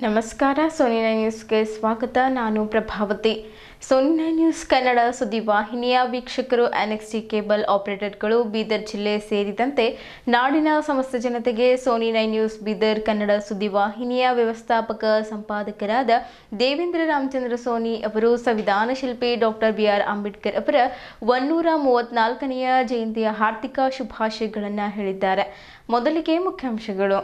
ನಮಸ್ಕಾರ ಸೋನಿ9 ನ್ಯೂಸ್ಗೆ ಸ್ವಾಗತ. ನಾನು ಪ್ರಭಾವತಿ. ಸೋನಿ9 ನ್ಯೂಸ್ ಕನ್ನಡ ಸುದ್ದಿವಾಹಿನಿಯ ವೀಕ್ಷಕರು, NXT ಕೇಬಲ್ ಆಪರೇಟರ್ಗಳು, ಬೀದರ್ ಜಿಲ್ಲೆ ಸೇರಿದಂತೆ ನಾಡಿನ ಸಮಸ್ತ ಜನತೆಗೆ ಸೋನಿ9 ನ್ಯೂಸ್ ಬೀದರ್ ಕನ್ನಡ ಸುದ್ದಿವಾಹಿನಿಯ ವ್ಯವಸ್ಥಾಪಕ ಸಂಪಾದಕರಾದ ದೇವೇಂದ್ರ ರಾಮಚಂದ್ರ ಸೋನಿ ಅವರು ಸಂವಿಧಾನ ಶಿಲ್ಪಿ ಡಾಕ್ಟರ್ BR ಅಂಬೇಡ್ಕರ್ ಅವರ 134ನೆಯ ಜಯಂತಿಯ ಹಾರ್ದಿಕ ಶುಭಾಶಯಗಳನ್ನು ಹೇಳಿದ್ದಾರೆ. ಮೊದಲಿಗೆ ಮುಖ್ಯಾಂಶಗಳು.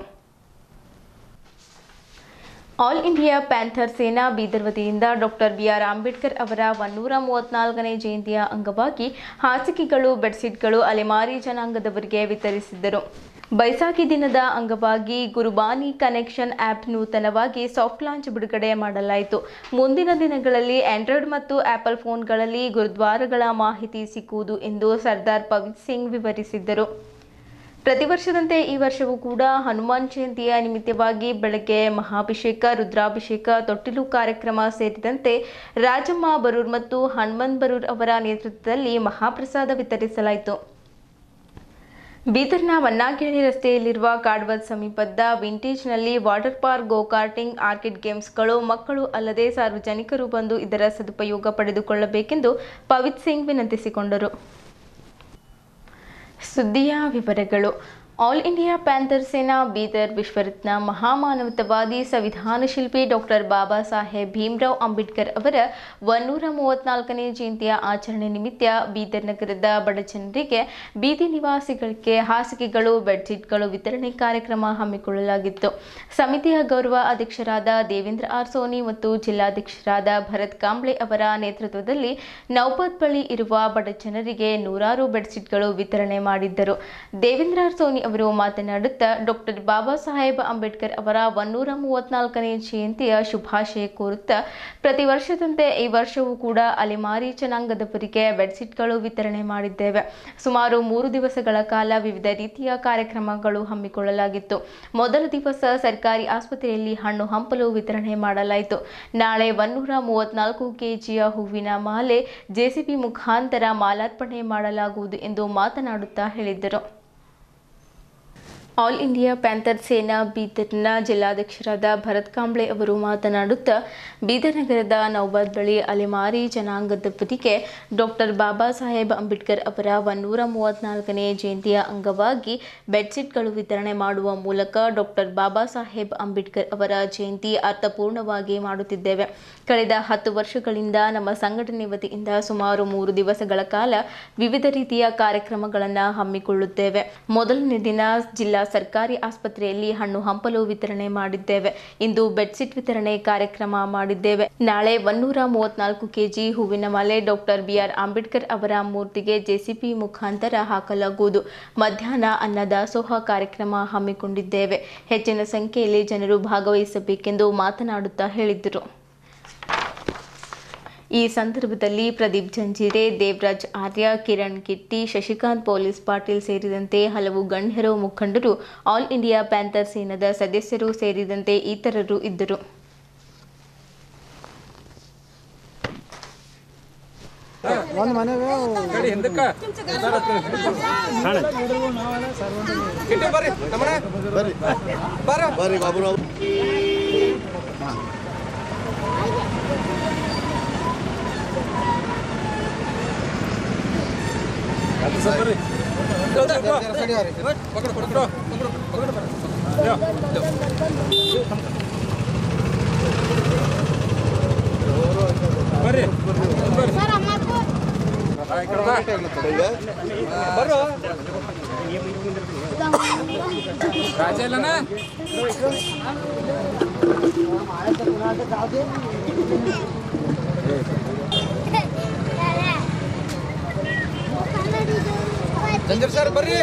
ಆಲ್ ಇಂಡಿಯಾ ಪ್ಯಾಂಥರ್ ಸೇನಾ ಬೀದರ್ ವತಿಯಿಂದ ಡಾಕ್ಟರ್ BR ಅಂಬೇಡ್ಕರ್ ಅವರ 134ನೇ ಜಯಂತಿಯ ಅಂಗವಾಗಿ ಹಾಸಿಗೆಗಳು, ಬೆಡ್ಶೀಟ್ಗಳು ಅಲೆಮಾರಿ ಜನಾಂಗದವರಿಗೆ ವಿತರಿಸಿದ್ದರು. ಬೈಸಾಖಿ ದಿನದ ಅಂಗವಾಗಿ ಗುರುಬಾನಿ ಕನೆಕ್ಷನ್ ಆ್ಯಪ್ ನೂತನವಾಗಿ ಸಾಫ್ಟ್ ಲಾಂಚ್ ಬಿಡುಗಡೆ ಮಾಡಲಾಯಿತು. ಮುಂದಿನ ದಿನಗಳಲ್ಲಿ ಆಂಡ್ರಾಯ್ಡ್ ಮತ್ತು ಆಪಲ್ ಫೋನ್ಗಳಲ್ಲಿ ಗುರುದ್ವಾರಗಳ ಮಾಹಿತಿ ಸಿಕ್ಕುವುದು ಎಂದು ಸರ್ದಾರ್ ಪವಿತ್ ಸಿಂಗ್ ವಿವರಿಸಿದ್ದರು. ಪ್ರತಿ ವರ್ಷದಂತೆ ಈ ವರ್ಷವೂ ಕೂಡ ಹನುಮಾನ್ ಜಯಂತಿಯ ನಿಮಿತ್ತವಾಗಿ ಬೆಳಗ್ಗೆ ಮಹಾಭಿಷೇಕ, ರುದ್ರಾಭಿಷೇಕ, ತೊಟ್ಟಿಲು ಕಾರ್ಯಕ್ರಮ ಸೇರಿದಂತೆ ರಾಜಮ್ಮ ಬರೂರ್ ಮತ್ತು ಹನುಮಂತ್ ಬರೂರ್ ಅವರ ನೇತೃತ್ವದಲ್ಲಿ ಮಹಾಪ್ರಸಾದ ವಿತರಿಸಲಾಯಿತು. ಬೀದರ್ನ ವನ್ನಾಗೇಳಿ ರಸ್ತೆಯಲ್ಲಿರುವ ಕಾಡ್ವತ್ ಸಮೀಪದ ವಿಂಟೇಜ್ನಲ್ಲಿ ವಾಟರ್ ಪಾರ್ಕ್, ಗೋ-ಕಾರ್ಟಿಂಗ್, ಆರ್ಕಿಡ್ ಗೇಮ್ಸ್ಗಳು ಮಕ್ಕಳು ಅಲ್ಲದೆ ಸಾರ್ವಜನಿಕರು ಬಂದು ಇದರ ಸದುಪಯೋಗ ಪಡೆದುಕೊಳ್ಳಬೇಕೆಂದು ಪವಿತ್ ಸಿಂಗ್ ವಿನಂತಿಸಿಕೊಂಡರು. ಸುದ್ದಿಯ ವಿವರಗಳು. ಆಲ್ ಇಂಡಿಯಾ ಪ್ಯಾಂಥರ್ ಸೇನಾ ಬೀದರ್ ವಿಶ್ವರತ್ನ ಮಹಾಮಾನವತಾವಾದಿ ಸಂವಿಧಾನ ಶಿಲ್ಪಿ ಡಾಕ್ಟರ್ ಬಾಬಾ ಸಾಹೇಬ್ ಭೀಮರಾವ್ ಅಂಬೇಡ್ಕರ್ ಅವರ 134ನೇ ಜಯಂತಿಯ ಆಚರಣೆ ನಿಮಿತ್ತ ಬೀದರ್ ನಗರದ ಬಡಜನರಿಗೆ, ಬೀದಿ ನಿವಾಸಿಗಳಿಗೆ ಹಾಸಿಗೆಗಳು, ಬೆಡ್ಶೀಟ್ಗಳು ವಿತರಣೆ ಕಾರ್ಯಕ್ರಮ ಹಮ್ಮಿಕೊಳ್ಳಲಾಗಿತ್ತು. ಸಮಿತಿಯ ಗೌರವ ಅಧ್ಯಕ್ಷರಾದ ದೇವೇಂದ್ರ ಆರ್ ಸೋನಿ ಮತ್ತು ಜಿಲ್ಲಾಧ್ಯಕ್ಷರಾದ ಭರತ್ ಕಾಂಬ್ಳೆ ಅವರ ನೇತೃತ್ವದಲ್ಲಿ ನೌಬಾದ್ ಬಳಿ ಇರುವ ಬಡಜನರಿಗೆ ನೂರಾರು ಬೆಡ್ಶೀಟ್ಗಳು ವಿತರಣೆ ಮಾಡಿದ್ದರು. ದೇವೇಂದ್ರ ಆರ್ ಸೋನಿ ಅವರು ಮಾತನಾಡುತ್ತಾ ಡಾಕ್ಟರ್ ಬಾಬಾ ಸಾಹೇಬ್ ಅಂಬೇಡ್ಕರ್ ಅವರ 134ನೇ ಜಯಂತಿಯ ಶುಭಾಶಯ ಕೋರುತ್ತಾ, ಪ್ರತಿ ವರ್ಷದಂತೆ ಈ ವರ್ಷವೂ ಕೂಡ ಅಲೆಮಾರಿ ಜನಾಂಗದವರಿಗೆ ಬೆಡ್ಶೀಟ್ಗಳು ವಿತರಣೆ ಮಾಡಿದ್ದೇವೆ. ಸುಮಾರು 3 ದಿವಸಗಳ ಕಾಲ ವಿವಿಧ ರೀತಿಯ ಕಾರ್ಯಕ್ರಮಗಳು ಹಮ್ಮಿಕೊಳ್ಳಲಾಗಿತ್ತು. ಮೊದಲ ದಿವಸ ಸರ್ಕಾರಿ ಆಸ್ಪತ್ರೆಯಲ್ಲಿ ಹಣ್ಣು ಹಂಪಲು ವಿತರಣೆ ಮಾಡಲಾಯಿತು. ನಾಳೆ 134 kgಯ ಹೂವಿನ ಮಾಲೆ JCB ಮುಖಾಂತರ ಮಾಲಾರ್ಪಣೆ ಮಾಡಲಾಗುವುದು ಎಂದು ಮಾತನಾಡುತ್ತಾ ಹೇಳಿದರು. ಆಲ್ ಇಂಡಿಯಾ ಪ್ಯಾಂಥರ್ ಸೇನಾ ಬೀದರ್ನ ಜಿಲ್ಲಾಧ್ಯಕ್ಷರಾದ ಭರತ್ ಕಾಂಬ್ಳೆ ಅವರು ಮಾತನಾಡುತ್ತಾ, ಬೀದರ್ ನಗರದ ನೌಬಾದ್ ಬಳಿ ಅಲೆಮಾರಿ ಜನಾಂಗದವರಿಗೆ ಡಾಕ್ಟರ್ ಬಾಬಾ ಸಾಹೇಬ್ ಅಂಬೇಡ್ಕರ್ ಅವರ 134ನೇ ಜಯಂತಿಯ ಅಂಗವಾಗಿ ಬೆಡ್ಶೀಟ್ಗಳು ವಿತರಣೆ ಮಾಡುವ ಮೂಲಕ ಡಾಕ್ಟರ್ ಬಾಬಾ ಸಾಹೇಬ್ ಅಂಬೇಡ್ಕರ್ ಅವರ ಜಯಂತಿ ಅರ್ಥಪೂರ್ಣವಾಗಿ ಮಾಡುತ್ತಿದ್ದೇವೆ. ಕಳೆದ 10 ವರ್ಷಗಳಿಂದ ನಮ್ಮ ಸಂಘಟನೆ ವತಿಯಿಂದ ಸುಮಾರು 3 ದಿವಸಗಳ ಕಾಲ ವಿವಿಧ ರೀತಿಯ ಕಾರ್ಯಕ್ರಮಗಳನ್ನು ಹಮ್ಮಿಕೊಳ್ಳುತ್ತೇವೆ. ಮೊದಲನೇ ದಿನ ಜಿಲ್ಲಾ ಸರ್ಕಾರಿ ಆಸ್ಪತ್ರೆಯಲ್ಲಿ ಹಣ್ಣು ಹಂಪಲು ವಿತರಣೆ ಮಾಡಿದ್ದೇವೆ. ಇಂದು ಬೆಡ್ಶೀಟ್ ವಿತರಣೆ ಕಾರ್ಯಕ್ರಮ ಮಾಡಿದ್ದೇವೆ. ನಾಳೆ 134 kg ಹೂವಿನ ಮಾಲೆ ಡಾಕ್ಟರ್ BR ಅಂಬೇಡ್ಕರ್ ಅವರ ಮೂರ್ತಿಗೆ JCB ಮುಖಾಂತರ ಹಾಕಲಾಗುವುದು. ಮಧ್ಯಾಹ್ನ ಅನ್ನದಾಸೋಹ ಕಾರ್ಯಕ್ರಮ ಹಮ್ಮಿಕೊಂಡಿದ್ದೇವೆ. ಹೆಚ್ಚಿನ ಸಂಖ್ಯೆಯಲ್ಲಿ ಜನರು ಭಾಗವಹಿಸಬೇಕೆಂದು ಮಾತನಾಡುತ್ತಾ ಹೇಳಿದರು. ಈ ಸಂದರ್ಭದಲ್ಲಿ ಪ್ರದೀಪ್ ಜಂಜೀರೆ, ದೇವರಾಜ್ ಆರ್ಯ, ಕಿರಣ್ ಕಿಟ್ಟಿ, ಶಶಿಕಾಂತ್ ಪೊಲೀಸ್ ಪಾಟೀಲ್ ಸೇರಿದಂತೆ ಹಲವು ಗಣ್ಯರು, ಮುಖಂಡರು, ಆಲ್ ಇಂಡಿಯಾ ಪ್ಯಾಂಥರ್ ಸೇನಾದ ಸದಸ್ಯರು ಸೇರಿದಂತೆ ಇತರರು ಇದ್ದರು. ಸಂಜರ್ ಸರ್ ಬರ್ರಿ.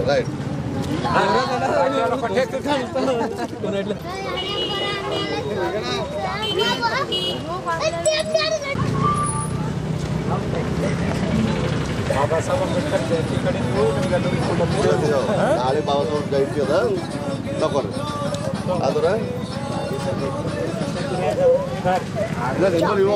ರೈಟ್ ಬಾಬಾ ಸಾಹೇಬ್ ಅಂಬೇಡ್ಕರ್ ಜಯಂತಿ ಕಡೆ ನೀವು ನಾಳೆ ಬಾಬಾ ಸಾಹೇಬ್ ಜಯಂತಿ ಅದ ತಗೋರಿ ಆದ್ರೆ ಯುವ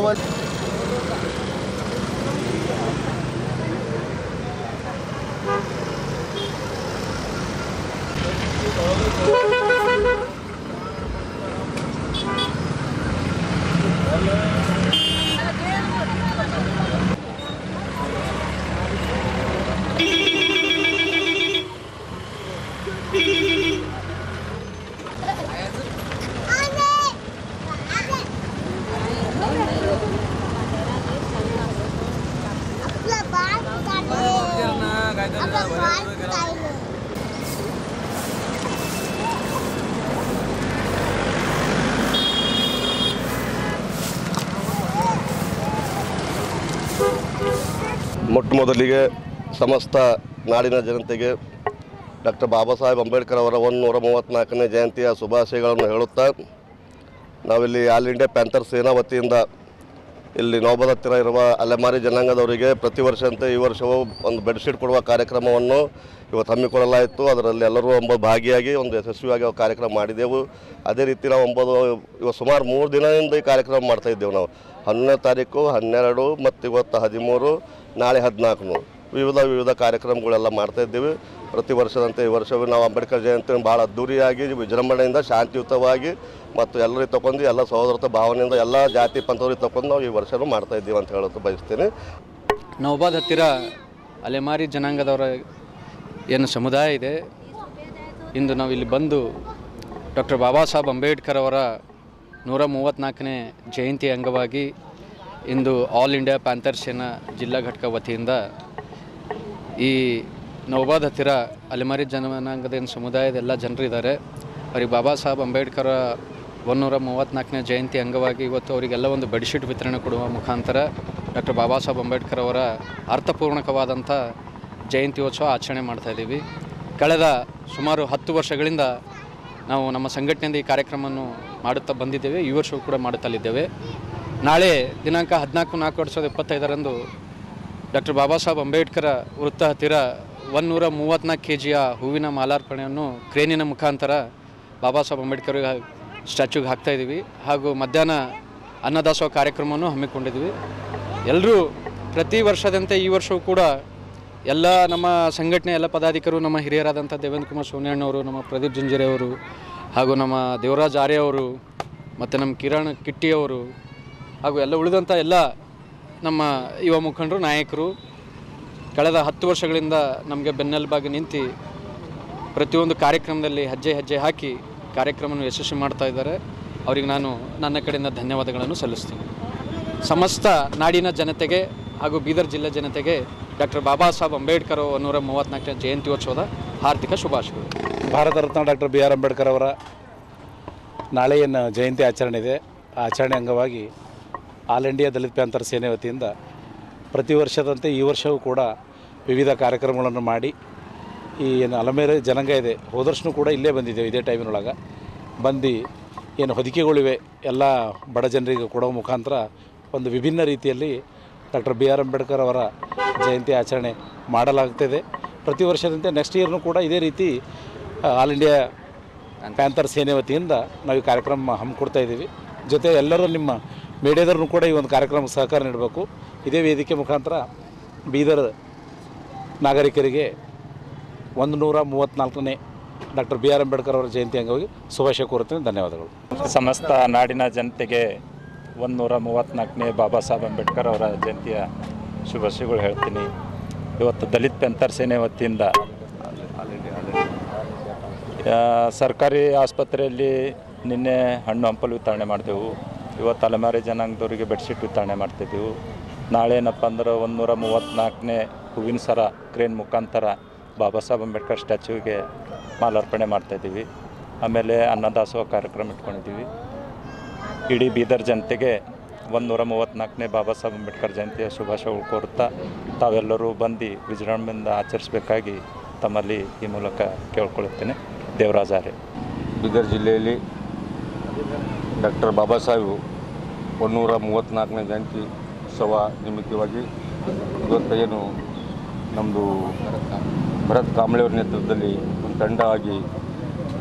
ಮೊಟ್ಟ ಮೊದಲಿಗೆ ಸಮಸ್ತ ನಾಡಿನ ಜನತೆಗೆ ಡಾಕ್ಟರ್ ಬಾಬಾ ಸಾಹೇಬ್ ಅಂಬೇಡ್ಕರ್ ಅವರ 134ನೇ ಜಯಂತಿಯ ಶುಭಾಶಯಗಳನ್ನು ಹೇಳುತ್ತಾ ನಾವಿಲ್ಲಿ ಆಲ್ ಇಂಡಿಯಾ ಪ್ಯಾಂಥರ್ ಸೇನಾ ವತಿಯಿಂದ ಇಲ್ಲಿ ನವಬಾದ್ ಹತ್ತಿರ ಇರುವ ಅಲೆಮಾರಿ ಜನಾಂಗದವರಿಗೆ ಪ್ರತಿ ವರ್ಷದಂತೆ ಈ ವರ್ಷವೂ ಒಂದು ಬೆಡ್ಶೀಟ್ ಕೊಡುವ ಕಾರ್ಯಕ್ರಮವನ್ನು ಇವತ್ತು ಹಮ್ಮಿಕೊಳ್ಳಲಾಯಿತು. ಅದರಲ್ಲಿ ಎಲ್ಲರೂ ಭಾಗಿಯಾಗಿ ಒಂದು ಯಶಸ್ವಿಯಾಗಿ ಕಾರ್ಯಕ್ರಮ ಮಾಡಿದೆವು. ಅದೇ ರೀತಿ ನಾವು ಇವತ್ತು ಸುಮಾರು 3 ದಿನದಿಂದ ಈ ಕಾರ್ಯಕ್ರಮ ಮಾಡ್ತಾಯಿದ್ದೆವು. ನಾವು 11ನೇ ತಾರೀಕು, 12 ಮತ್ತು ಇವತ್ತು 13, ನಾಳೆ 14 ವಿವಿಧ ಕಾರ್ಯಕ್ರಮಗಳೆಲ್ಲ ಮಾಡ್ತಾಯಿದ್ದೀವಿ. ಪ್ರತಿ ವರ್ಷದಂತೆ ಈ ವರ್ಷವೂ ನಾವು ಅಂಬೇಡ್ಕರ್ ಜಯಂತಿಯನ್ನು ಭಾಳ ಅದ್ದೂರಿಯಾಗಿ ವಿಜೃಂಭಣೆಯಿಂದ ಶಾಂತಿಯುತವಾಗಿ ಮತ್ತು ಎಲ್ಲರಿಗೆ ತಗೊಂಡು ಎಲ್ಲ ಸಹೋದರತ್ವ ಭಾವನೆಯಿಂದ ಎಲ್ಲ ಜಾತಿ ಪಂಥವ್ರಿಗೆ ತಗೊಂಡು ನಾವು ಈ ವರ್ಷವೂ ಮಾಡ್ತಾಯಿದ್ದೀವಿ ಅಂತ ಹೇಳೋದು ಬಯಸ್ತೀನಿ. ನವಬಾದ್ ಹತ್ತಿರ ಅಲೆಮಾರಿ ಜನಾಂಗದವರ ಏನು ಸಮುದಾಯ ಇದೆ, ಇಂದು ನಾವು ಇಲ್ಲಿ ಬಂದು ಡಾಕ್ಟರ್ ಬಾಬಾ ಸಾಹೇಬ್ ಅಂಬೇಡ್ಕರ್ ಅವರ 134ನೇ ಜಯಂತಿ ಅಂಗವಾಗಿ ಇಂದು ಆಲ್ ಇಂಡಿಯಾ ಪ್ಯಾಂಥರ್ ಸೇನಾ ಜಿಲ್ಲಾ ಘಟಕ ವತಿಯಿಂದ ಈ ನವಬಾದ್ ಹತ್ತಿರ ಅಲೆಮಾರಿ ಜನಾಂಗದ ಏನು ಸಮುದಾಯದ ಎಲ್ಲ ಜನರು ಇದ್ದಾರೆ, ಅವ್ರಿಗೆ ಬಾಬಾ ಸಾಹೇಬ್ ಅಂಬೇಡ್ಕರ್ 134ನೇ ಜಯಂತಿ ಅಂಗವಾಗಿ ಇವತ್ತು ಅವರಿಗೆಲ್ಲ ಒಂದು ಬೆಡ್ಶೀಟ್ ವಿತರಣೆ ಕೊಡುವ ಮುಖಾಂತರ ಡಾಕ್ಟರ್ ಬಾಬಾ ಸಾಹೇಬ್ ಅಂಬೇಡ್ಕರ್ ಅವರ ಅರ್ಥಪೂರ್ಣಕವಾದಂಥ ಜಯಂತ್ಯೋತ್ಸವ ಆಚರಣೆ ಮಾಡ್ತಾಯಿದ್ದೀವಿ. ಕಳೆದ ಸುಮಾರು 10 ವರ್ಷಗಳಿಂದ ನಾವು ನಮ್ಮ ಸಂಘಟನೆಯಿಂದ ಈ ಕಾರ್ಯಕ್ರಮವನ್ನು ಮಾಡುತ್ತಾ ಬಂದಿದ್ದೇವೆ. ಈ ವರ್ಷವೂ ಕೂಡ ಮಾಡುತ್ತಲಿದ್ದೇವೆ. ನಾಳೆ ದಿನಾಂಕ 14/4/2025 ಡಾಕ್ಟರ್ ಬಾಬಾ ಸಾಹೇಬ್ ಅಂಬೇಡ್ಕರ್ ವೃತ್ತ ಹತ್ತಿರ 134 kg ಹೂವಿನ ಮಾಲಾರ್ಪಣೆಯನ್ನು ಕ್ರೇನಿನ ಮುಖಾಂತರ ಬಾಬಾ ಸಾಹೇಬ್ ಅಂಬೇಡ್ಕರ್ ಸ್ಟ್ಯಾಚ್ಯೂಗೆ ಹಾಕ್ತಾಯಿದ್ದೀವಿ. ಹಾಗೂ ಮಧ್ಯಾಹ್ನ ಅನ್ನದಾಸೋಹ ಕಾರ್ಯಕ್ರಮವನ್ನು ಹಮ್ಮಿಕೊಂಡಿದ್ವಿ. ಎಲ್ಲರೂ ಪ್ರತಿ ವರ್ಷದಂತೆ ಈ ವರ್ಷವೂ ಕೂಡ ಎಲ್ಲ ನಮ್ಮ ಸಂಘಟನೆ ಎಲ್ಲ ಪದಾಧಿಕಾರು, ನಮ್ಮ ಹಿರಿಯರಾದಂಥ ದೇವೇಂದ್ರ ಕುಮಾರ್ ಸೋನಿಯಣ್ಣವರು, ನಮ್ಮ ಪ್ರದೀಪ್ ಜಂಜೀರೆಯವರು, ಹಾಗೂ ನಮ್ಮ ದೇವರಾಜ್ ಆರ್ಯ ಅವರು, ಮತ್ತು ನಮ್ಮ ಕಿರಣ್ ಕಿಟ್ಟಿಯವರು, ಹಾಗೂ ಎಲ್ಲ ಉಳಿದಂಥ ಎಲ್ಲ ನಮ್ಮ ಯುವ ಮುಖಂಡರು, ನಾಯಕರು ಕಳೆದ 10 ವರ್ಷಗಳಿಂದ ನಮಗೆ ಬೆನ್ನೆಲುಬಾಗಿ ನಿಂತು ಪ್ರತಿಯೊಂದು ಕಾರ್ಯಕ್ರಮದಲ್ಲಿ ಹೆಜ್ಜೆ ಹಾಕಿ ಕಾರ್ಯಕ್ರಮವನ್ನು ಯಶಸ್ವಿ ಮಾಡ್ತಾ ಇದ್ದಾರೆ. ಅವರಿಗೆ ನಾನು ನನ್ನ ಕಡೆಯಿಂದ ಧನ್ಯವಾದಗಳನ್ನು ಸಲ್ಲಿಸ್ತೀನಿ. ಸಮಸ್ತ ನಾಡಿನ ಜನತೆಗೆ ಹಾಗೂ ಬೀದರ್ ಜಿಲ್ಲೆ ಜನತೆಗೆ ಡಾಕ್ಟರ್ ಬಾಬಾ ಸಾಹೇಬ್ ಅಂಬೇಡ್ಕರ್ 134ನೇ ಜಯಂತ್ಯೋತ್ಸವದ ಹಾರ್ದಿಕ ಶುಭಾಶಯಗಳು. ಭಾರತ ರತ್ನ ಡಾಕ್ಟರ್ BR ಅಂಬೇಡ್ಕರ್ ಅವರ ನಾಳೆ ಏನು ಜಯಂತಿ ಆಚರಣೆ ಇದೆ, ಆ ಆಚರಣೆ ಅಂಗವಾಗಿ ಆಲ್ ಇಂಡಿಯಾ ದಲಿತ ಪ್ಯಾಂಥರ್ ಸೇನೆ ವತಿಯಿಂದ ಪ್ರತಿ ವರ್ಷದಂತೆ ಈ ವರ್ಷವೂ ಕೂಡ ವಿವಿಧ ಕಾರ್ಯಕ್ರಮಗಳನ್ನು ಮಾಡಿ ಈ ಏನು ಅಲೆಮಾರಿ ಜನಾಂಗ ಇದೆ, ಹೋದ ವರ್ಷವೂ ಕೂಡ ಇಲ್ಲೇ ಬಂದಿದ್ದೇವೆ. ಇದೇ ಟೈಮಿನೊಳಗೆ ಬಂದು ಏನು ಹೊದಿಕೆಗಳಿವೆ ಎಲ್ಲ ಬಡ ಜನರಿಗೆ ಕೊಡೋ ಮುಖಾಂತರ ಒಂದು ವಿಭಿನ್ನ ರೀತಿಯಲ್ಲಿ ಡಾಕ್ಟರ್ BR ಅಂಬೇಡ್ಕರ್ ಅವರ ಜಯಂತಿ ಆಚರಣೆ ಮಾಡಲಾಗ್ತಿದೆ. ಪ್ರತಿ ವರ್ಷದಂತೆ ನೆಕ್ಸ್ಟ್ ಇಯರ್ನೂ ಕೂಡ ಇದೇ ರೀತಿ ಆಲ್ ಇಂಡಿಯಾ ಪ್ಯಾಂಥರ್ ಸೇನೆ ವತಿಯಿಂದ ನಾವು ಈ ಕಾರ್ಯಕ್ರಮ ಹಮ್ಮಿಕೊಡ್ತಾ ಇದ್ದೀವಿ. ಜೊತೆ ಎಲ್ಲರೂ ನಿಮ್ಮ ಮೀಡಿಯಾದವ್ರನ್ನೂ ಕೂಡ ಈ ಒಂದು ಕಾರ್ಯಕ್ರಮಕ್ಕೆ ಸಹಕಾರ ನೀಡಬೇಕು. ಇದೇ ವೇದಿಕೆ ಮುಖಾಂತರ ಬೀದರ್ ನಾಗರಿಕರಿಗೆ 134ನೇ ಡಾಕ್ಟರ್ BR ಅಂಬೇಡ್ಕರ್ ಅವರ ಜಯಂತಿ ಅಂಗವಾಗಿ ಶುಭಾಶಯ ಕೋರುತ್ತೇನೆ. ಧನ್ಯವಾದಗಳು. ಸಮಸ್ತ ನಾಡಿನ ಜನತೆಗೆ 134ನೇ ಬಾಬಾ ಸಾಹೇಬ್ ಅಂಬೇಡ್ಕರ್ ಅವರ ಜಯಂತಿಯ ಶುಭಾಶಯಗಳು ಹೇಳ್ತೀನಿ. ಇವತ್ತು ದಲಿತ ಪ್ಯಾಂಥರ್ ಸೇನೆ ವತಿಯಿಂದ ಸರ್ಕಾರಿ ಆಸ್ಪತ್ರೆಯಲ್ಲಿ ನಿನ್ನೆ ಹಣ್ಣು ಹಂಪಲು ವಿತರಣೆ ಮಾಡಿದೆವು. ಇವತ್ತು ಅಲೆಮಾರಿ ಜನಾಂಗದವರಿಗೆ ಬೆಡ್ಶೀಟ್ ವಿತರಣೆ ಮಾಡ್ತಿದ್ದೆವು. ನಾಳೆ ಏನಪ್ಪ ಅಂದ್ರೆ 134ನೇ ಹೂವಿನ ಸರ ಕ್ರೇನ್ ಮುಖಾಂತರ ಬಾಬಾ ಸಾಹೇಬ್ ಅಂಬೇಡ್ಕರ್ ಸ್ಟ್ಯಾಚ್ಯೂಗೆ ಮಾಲಾರ್ಪಣೆ ಮಾಡ್ತಾಯಿದ್ದೀವಿ. ಆಮೇಲೆ ಅನ್ನದಾಸೋಹ ಕಾರ್ಯಕ್ರಮ ಇಟ್ಕೊಂಡಿದ್ದೀವಿ. ಇಡೀ ಬೀದರ್ ಜನತೆಗೆ 134ನೇ ಬಾಬಾ ಸಾಹೇಬ್ ಅಂಬೇಡ್ಕರ್ ಜಯಂತಿಯ ಶುಭಾಶಯಗಳು ಕೋರುತ್ತಾ ತಾವೆಲ್ಲರೂ ಬಂದು ವಿಜೃಂಭಣೆಯಿಂದ ಆಚರಿಸಬೇಕಾಗಿ ತಮ್ಮಲ್ಲಿ ಈ ಮೂಲಕ ಕೇಳ್ಕೊಳ್ಳುತ್ತೇನೆ. ದೇವರಾಜ ಆರ್ಯ. ಬೀದರ್ ಜಿಲ್ಲೆಯಲ್ಲಿ ಡಾಕ್ಟರ್ ಬಾಬಾ ಸಾಹೇಬ್ 134ನೇ ಜಯಂತಿ ಉತ್ಸವ ನಿಮಿತ್ತವಾಗಿ ಇವತ್ತು ಏನು ನಮ್ಮದು ಭರತ್ ಕಾಂಬ್ಳೆಯವ್ರ ನೇತೃತ್ವದಲ್ಲಿ ಒಂದು ತಂಡ ಆಗಿ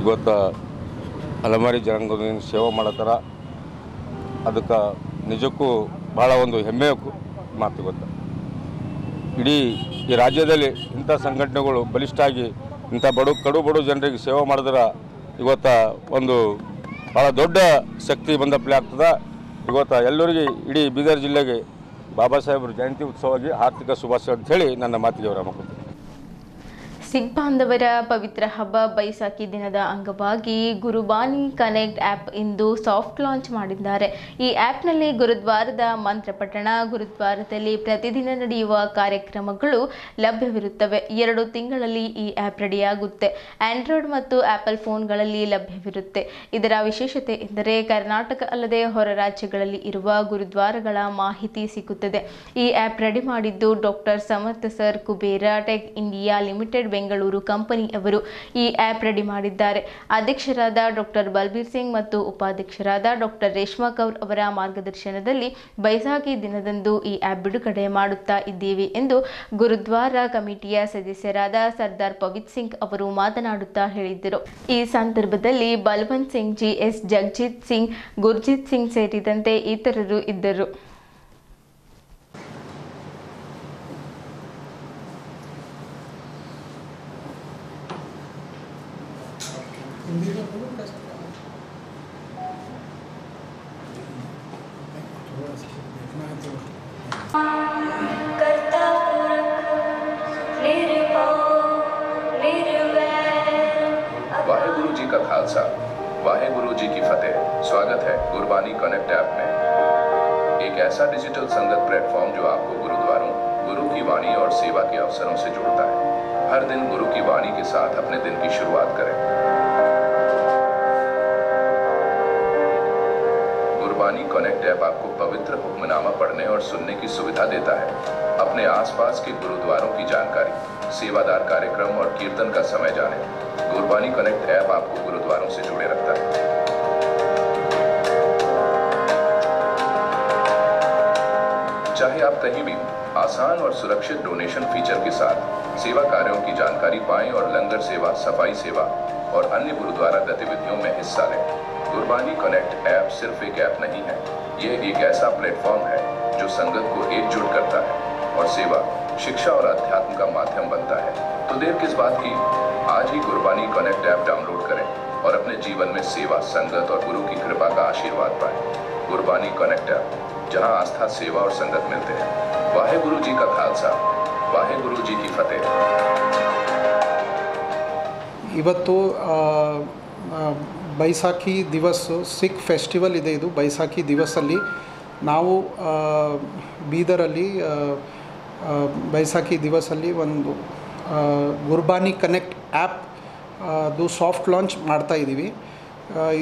ಇವತ್ತು ಅಲೆಮಾರಿ ಜನಾಂಗದ ಸೇವೆ ಮಾಡತ್ತಾರ. ಅದಕ್ಕೆ ನಿಜಕ್ಕೂ ಭಾಳ ಒಂದು ಹೆಮ್ಮೆಯ ಮಾತು ಗೊತ್ತ. ಇಡೀ ಈ ರಾಜ್ಯದಲ್ಲಿ ಇಂಥ ಸಂಘಟನೆಗಳು ಬಲಿಷ್ಠಾಗಿ ಇಂಥ ಕಡು ಜನರಿಗೆ ಸೇವೆ ಮಾಡಿದ್ರೆ ಇವತ್ತು ಒಂದು ಭಾಳ ದೊಡ್ಡ ಶಕ್ತಿ ಬಂದಪ್ಲೆ ಆಗ್ತದೆ. ಇವತ್ತು ಎಲ್ಲರಿಗೆ ಇಡೀ ಬೀದರ್ ಜಿಲ್ಲೆಗೆ ಬಾಬಾ ಸಾಹೇಬ್ರ ಜಯಂತಿ ಉತ್ಸವವಾಗಿ ಆರ್ಥಿಕ ಶುಭಾಶಯ ಅಂಥೇಳಿ ನನ್ನ ಮಾತಿಗೆ ವಿರಾಮ ಕೊಡ್ತೀನಿ. ಸಿಖ್ ಬಾಂಧವರ ಪವಿತ್ರ ಹಬ್ಬ ಬೈಸಾಖಿ ದಿನದ ಅಂಗವಾಗಿ ಗುರುಬಾನಿ ಕನೆಕ್ಟ್ ಆ್ಯಪ್ ಇಂದು ಸಾಫ್ಟ್ ಲಾಂಚ್ ಮಾಡಿದ್ದಾರೆ. ಈ ಆ್ಯಪ್ನಲ್ಲಿ ಗುರುದ್ವಾರದ ಮಂತ್ರ ಪಠಣ, ಗುರುದ್ವಾರದಲ್ಲಿ ಪ್ರತಿದಿನ ನಡೆಯುವ ಕಾರ್ಯಕ್ರಮಗಳು ಲಭ್ಯವಿರುತ್ತವೆ. 2 ತಿಂಗಳಲ್ಲಿ ಈ ಆ್ಯಪ್ ರೆಡಿಯಾಗುತ್ತೆ. ಆಂಡ್ರಾಯ್ಡ್ ಮತ್ತು ಆಪಲ್ ಫೋನ್ಗಳಲ್ಲಿ ಲಭ್ಯವಿರುತ್ತೆ. ಇದರ ವಿಶೇಷತೆ ಎಂದರೆ ಕರ್ನಾಟಕ ಅಲ್ಲದೆ ಹೊರ ರಾಜ್ಯಗಳಲ್ಲಿ ಇರುವ ಗುರುದ್ವಾರಗಳ ಮಾಹಿತಿ ಸಿಗುತ್ತದೆ. ಈ ಆ್ಯಪ್ ರೆಡಿ ಮಾಡಿದ್ದು doctor Samartha sir Kubera tech India limited Bengaluru company ಅವರು ಈ ಆ್ಯಪ್ ರೆಡಿ ಮಾಡಿದ್ದಾರೆ. ಅಧ್ಯಕ್ಷರಾದ ಡಾಕ್ಟರ್ ಬಲ್ಬೀರ್ ಸಿಂಗ್ ಮತ್ತು ಉಪಾಧ್ಯಕ್ಷರಾದ ಡಾಕ್ಟರ್ ರೇಷ್ಮಾ ಕೌರ್ ಅವರ ಮಾರ್ಗದರ್ಶನದಲ್ಲಿ ಬೈಸಾಖಿ ದಿನದಂದು ಈ ಆ್ಯಪ್ ಬಿಡುಗಡೆ ಮಾಡುತ್ತಾ ಇದ್ದೀವಿ ಎಂದು ಗುರುದ್ವಾರ ಕಮಿಟಿಯ ಸದಸ್ಯರಾದ ಸರ್ದಾರ್ ಪವಿತ್ ಸಿಂಗ್ ಅವರು ಮಾತನಾಡುತ್ತಾ ಹೇಳಿದ್ದರು. ಈ ಸಂದರ್ಭದಲ್ಲಿ ಬಲ್ವಂತ್ ಸಿಂಗ್ ಜಿ, ಎಸ್ ಜಗಜಿತ್ ಸಿಂಗ್, ಗುರ್ಜಿತ್ ಸಿಂಗ್ ಸೇರಿದಂತೆ ಇತರರು ಇದ್ದರು. वाहेगुरु जी का खालसा, वाहेगुरु जी की फतेह। स्वागत है गुरबानी कनेक्ट ऐप में, एक ऐसा डिजिटल संगत प्लेटफॉर्म जो आपको गुरुद्वारों, गुरु की वाणी और सेवा के अवसरों से जोड़ता है। हर दिन गुरु की वाणी के साथ अपने दिन की शुरुआत करें। गुरबानी कनेक्ट ऐप आपको पवित्र हुक्मनामा पढ़ने और सुनने की सुविधा देता है। अपने आसपास के गुरुद्वारों की जानकारी, सेवादार कार्यक्रम और कीर्तन का समय जानें। गुरबानी कनेक्ट ऐप आपको गुरुद्वारों से जोड़े रखता है। चाहे आप कहीं भी आसान और सुरक्षित डोनेशन फीचर के साथ सेवा कार्यों की जानकारी पाएं और लंगर सेवा, सफाई सेवा और अन्य गुरुद्वारा गतिविधियों में हिस्सा लें। गुरबानी कनेक्ट ऐप सिर्फ एक ऐप नहीं है, ये एक ऐसा प्लेटफॉर्म है जो संगत को एकजुट करता है और सेवा, शिक्षा और अध्यात्म का माध्यम बनता है। तो देर किस बात की, आज ही गुरबानी कनेक्ट ऐप डाउनलोड करें और अपने जीवन में सेवा, संगत और गुरु की कृपा का आशीर्वाद पाएं। गुरबानी कनेक्ट ऐप, जहां आस्था, सेवा और संगत मिलते हैं। वाहेगुरु जी का खालसा, वाहेगुरु जी की फतेह। ಇವತ್ತು ಬೈಸಾಖಿ ದಿವಸ್ ಸಿಖ್ ಫೆಸ್ಟಿವಲ್ ಇದೆ. ಇದು ಬೈಸಾಖಿ ದಿವಸಲ್ಲಿ ನಾವು ಬೀದರಲ್ಲಿ ಬೈಸಾಖಿ ದಿವಸಲ್ಲಿ ಒಂದು ಗುರ್ಬಾನಿ ಕನೆಕ್ಟ್ ಆ್ಯಪ್ ಅದು ಸಾಫ್ಟ್ ಲಾಂಚ್ ಮಾಡ್ತಾಯಿದ್ದೀವಿ.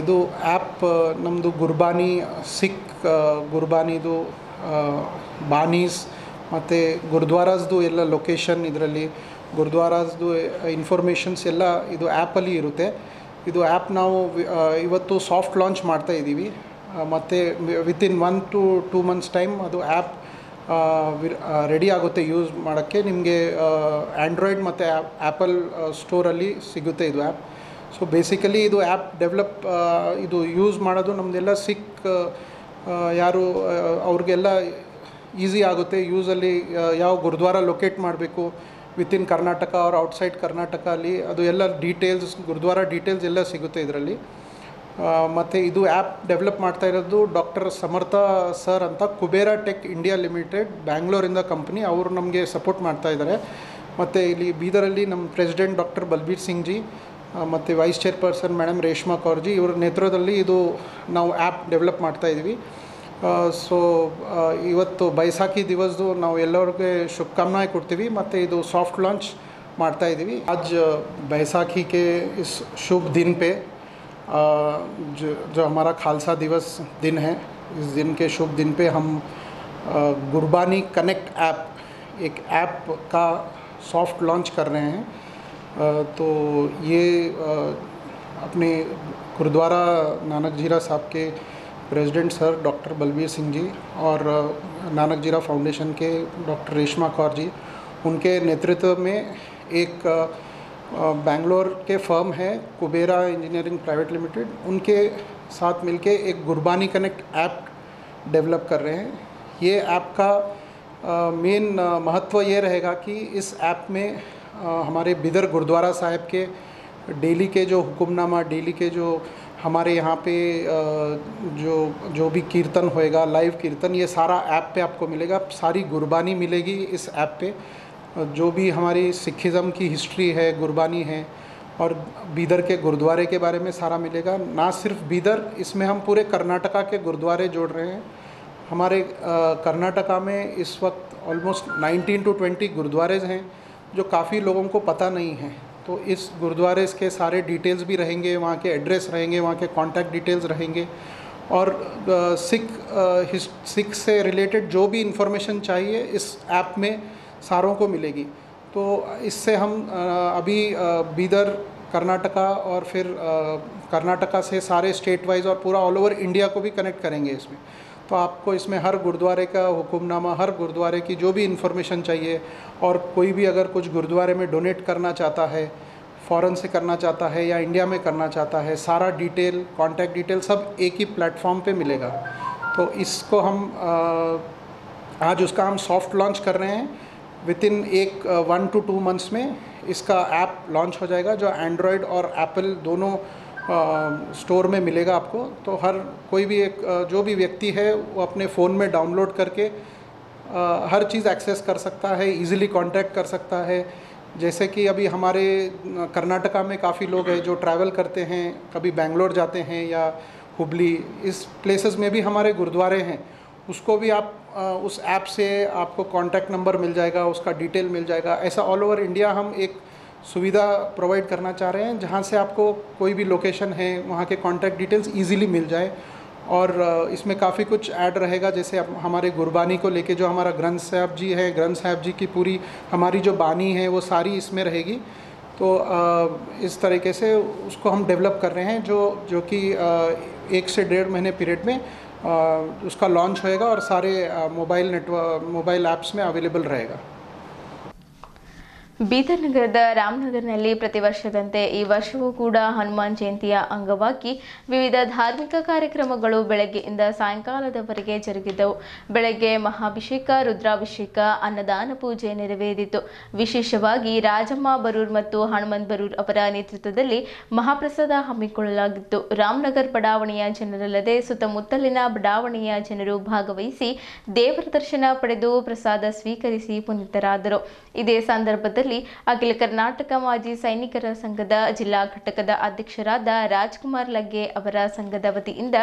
ಇದು ಆ್ಯಪ್ ನಮ್ಮದು ಗುರ್ಬಾನಿ ಸಿಖ್ ಗುರ್ಬಾನಿದು ಬಾನೀಸ್ ಮತ್ತು ಗುರುದ್ವಾರಾಸ್ದು ಎಲ್ಲ ಲೊಕೇಶನ್, ಇದರಲ್ಲಿ ಗುರುದ್ವಾರಾಸ್ದು ಇನ್ಫಾರ್ಮೇಷನ್ಸ್ ಎಲ್ಲ ಇದು ಆ್ಯಪಲ್ಲಿ ಇರುತ್ತೆ. ಇದು ಆ್ಯಪ್ ನಾವು ಇವತ್ತು ಸಾಫ್ಟ್ ಲಾಂಚ್ ಮಾಡ್ತಾಯಿದ್ದೀವಿ. ಮತ್ತು ವಿತಿನ್ 1 to 2 months ಟೈಮ್ ಅದು ಆ್ಯಪ್ ರೆಡಿ ಆಗುತ್ತೆ ಯೂಸ್ ಮಾಡೋಕ್ಕೆ. ನಿಮಗೆ ಆ್ಯಂಡ್ರಾಯ್ಡ್ ಮತ್ತು ಆ್ಯಪಲ್ ಸ್ಟೋರಲ್ಲಿ ಸಿಗುತ್ತೆ ಇದು ಆ್ಯಪ್. ಸೊ ಬೇಸಿಕಲಿ ಇದು ಆ್ಯಪ್ ಡೆವಲಪ್ ಇದು ಯೂಸ್ ಮಾಡೋದು ನಮ್ಮದೆಲ್ಲ ಸಿಖ್ ಯಾರು ಅವ್ರಿಗೆಲ್ಲ ಈಸಿ ಆಗುತ್ತೆ. ಯೂಸಲ್ಲಿ ಯಾವ ಗುರುದ್ವಾರ ಲೊಕೇಟ್ ಮಾಡಬೇಕು within Karnataka or outside Karnataka ಅಲ್ಲಿ ಅದು ಎಲ್ಲ ಡೀಟೇಲ್ಸ್, ಗುರುದ್ವಾರ ಡೀಟೇಲ್ಸ್ ಎಲ್ಲ ಸಿಗುತ್ತೆ ಇದರಲ್ಲಿ. ಮತ್ತು ಇದು ಆ್ಯಪ್ ಡೆವಲಪ್ ಮಾಡ್ತಾ ಇರೋದು ಡಾಕ್ಟರ್ ಸಮರ್ಥ ಸರ್ ಅಂತ ಕುಬೇರ ಟೆಕ್ ಇಂಡಿಯಾ ಲಿಮಿಟೆಡ್ ಬ್ಯಾಂಗ್ಳೂರಿಂದ ಕಂಪ್ನಿ, ಅವರು ನಮಗೆ ಸಪೋರ್ಟ್ ಮಾಡ್ತಾ ಇದ್ದಾರೆ. ಮತ್ತು ಇಲ್ಲಿ ಬೀದರಲ್ಲಿ ನಮ್ಮ ಪ್ರೆಸಿಡೆಂಟ್ ಡಾಕ್ಟರ್ ಬಲ್ಬೀರ್ ಸಿಂಗ್ ಜಿ ಮತ್ತು vice chairperson madam Reshma Kaur ji ಇವರ ನೇತೃತ್ವದಲ್ಲಿ ಇದು ನಾವು ಆ್ಯಪ್ ಡೆವಲಪ್ ಮಾಡ್ತಾಯಿದ್ವಿ. ಸೊ ಇವತ್ತು ಬೈಸಾಖಿ ದಿವಸದು ನಾವು ಎಲ್ಲರಿಗೂ ಶುಭಕಾಮನಾएं ಕೊಡ್ತೀವಿ ಮತ್ತು ಇದು ಸಾಫ್ಟ್ ಲಾಂಚ್ ಮಾಡ್ತಾಯಿದ್ದೀವಿ. आज बैसाखी के इस शुभ दिन पे जो हमारा खालसा दिवस दिन है, इस दिन के शुभ दिन पे हम गुरबानी कनेक्ट ऐप एक ऐप का सॉफ्ट लॉन्च कर रहे हैं. तो ये अपने गुरुद्वारा नानक जीरा साहब के president sir doctor Balbir Singh ji और नानक जीरा फाउंडेशन के डॉक्टर रेशमा कौर जी, उनके नेतृत्व में एक बेंगलोर के फर्म है कुबेरा इंजीनियरिंग प्राइवेट लिमिटेड, उनके साथ मिलके एक गुरबानी कनेक्ट ऐप डेवलप कर रहे हैं. ये ऐप का मेन महत्व ये रहेगा कि इस ऐप में हमारे बिदर गुरुद्वारा साहिब के डेली के जो हुक्मनामा, डेली के जो हमारे यहाँ पे जो भी कीर्तन होएगा, लाइव कीर्तन, ये सारा ऐप पे आपको मिलेगा. सारी गुरबानी मिलेगी इस ऐप पे. जो भी हमारी सिखिज़म की हिस्ट्री है, गुरबानी है और बीदर के गुरुद्वारे के बारे में सारा मिलेगा. ना सिर्फ बीदर, इसमें हम पूरे कर्नाटका के गुरुद्वारे जोड़ रहे हैं. हमारे कर्नाटका में इस वक्त ऑलमोस्ट 19 to 20 गुरुद्वारे हैं जो काफ़ी लोगों को पता नहीं है. तो इस गुरुद्वारे के सारे डिटेल्स भी रहेंगे, वहाँ के एड्रेस रहेंगे, वहाँ के कॉन्टैक्ट डिटेल्स रहेंगे और सिख से रिलेटेड जो भी इंफॉर्मेशन चाहिए इस ऐप में सारों को मिलेगी. तो इससे हम अभी बीदर, कर्नाटका और फिर कर्नाटका से सारे स्टेट वाइज और पूरा ऑल ओवर इंडिया को भी कनेक्ट करेंगे इसमें. तो आपको इसमें हर गुरुद्वारे का हुक्मनामा, हर गुरुद्वारे की जो भी इन्फॉर्मेशन चाहिए और कोई भी अगर कुछ गुरुद्वारे में डोनेट करना चाहता है, फ़ॉरेन से करना चाहता है या इंडिया में करना चाहता है, सारा डिटेल, कॉन्टैक्ट डिटेल सब एक ही प्लेटफॉर्म पे मिलेगा. तो इसको हम आज उसका हम सॉफ्ट लॉन्च कर रहे हैं. वितिन 1 to 2 मंथ्स में इसका ऐप लॉन्च हो जाएगा जो एंड्रॉयड और एप्पल दोनों स्टोर में मिलेगा आपको. तो हर कोई भी जो भी व्यक्ति है वो अपने फ़ोन में डाउनलोड करके हर चीज़ एक्सेस कर सकता है, इजीली कांटेक्ट कर सकता है. जैसे कि अभी हमारे कर्नाटका में काफ़ी लोग हैं जो ट्रैवल करते हैं, कभी बेंगलोर जाते हैं या हुबली, इस प्लेसेस में भी हमारे गुरुद्वारे हैं. उसको भी आप उस ऐप से आपको कॉन्टैक्ट नंबर मिल जाएगा, उसका डिटेल मिल जाएगा. ऐसा ऑल ओवर इंडिया हम एक सुविधा प्रोवाइड करना चाह रहे हैं जहाँ से आपको कोई भी लोकेशन है वहाँ के कॉन्टैक्ट डिटेल्स इजीली मिल जाए. और इसमें काफ़ी कुछ ऐड रहेगा, जैसे हमारे गुरबानी को लेके जो हमारा ग्रंथ साहब जी है, ग्रंथ साहब जी की पूरी हमारी जो बानी है वो सारी इसमें रहेगी. तो इस तरीके से उसको हम डेवलप कर रहे हैं जो कि 1 से 1.5 महीने पीरियड में उसका लॉन्च होएगा और सारे मोबाइल ऐप्स में अवेलेबल रहेगा. ಬೀದರ್ ನಗರದ ರಾಮನಗರ್ನಲ್ಲಿ ಪ್ರತಿ ವರ್ಷದಂತೆ ಈ ವರ್ಷವೂ ಕೂಡ ಹನುಮಾನ್ ಜಯಂತಿಯ ಅಂಗವಾಗಿ ವಿವಿಧ ಧಾರ್ಮಿಕ ಕಾರ್ಯಕ್ರಮಗಳು ಬೆಳಗ್ಗೆಯಿಂದ ಸಾಯಂಕಾಲದವರೆಗೆ ಜರುಗಿದವು. ಬೆಳಗ್ಗೆ ಮಹಾಭಿಷೇಕ, ರುದ್ರಾಭಿಷೇಕ, ಅನ್ನದಾನ ಪೂಜೆ ನೆರವೇರಿತು. ವಿಶೇಷವಾಗಿ ರಾಜಮ್ಮ ಬರೂರ್ ಮತ್ತು ಹನುಮಂತ್ ಬರೂರ್ ಅವರ ನೇತೃತ್ವದಲ್ಲಿ ಮಹಾಪ್ರಸಾದ ಹಮ್ಮಿಕೊಳ್ಳಲಾಗಿತ್ತು. ರಾಮನಗರ್ ಬಡಾವಣೆಯ ಜನರಲ್ಲದೆ ಸುತ್ತಮುತ್ತಲಿನ ಬಡಾವಣೆಯ ಜನರು ಭಾಗವಹಿಸಿ ದೇವರ ದರ್ಶನ ಪಡೆದು ಪ್ರಸಾದ ಸ್ವೀಕರಿಸಿ ಪುನೀತರಾದರು. ಇದೇ ಸಂದರ್ಭದಲ್ಲಿ ಅಖಿಲ ಕರ್ನಾಟಕ ಮಾಜಿ ಸೈನಿಕರ ಸಂಘದ ಜಿಲ್ಲಾ ಘಟಕದ ಅಧ್ಯಕ್ಷರಾದ ರಾಜ್ಕುಮಾರ್ ಲಗ್ಗೆ ಅವರ ಸಂಘದ ವತಿಯಿಂದ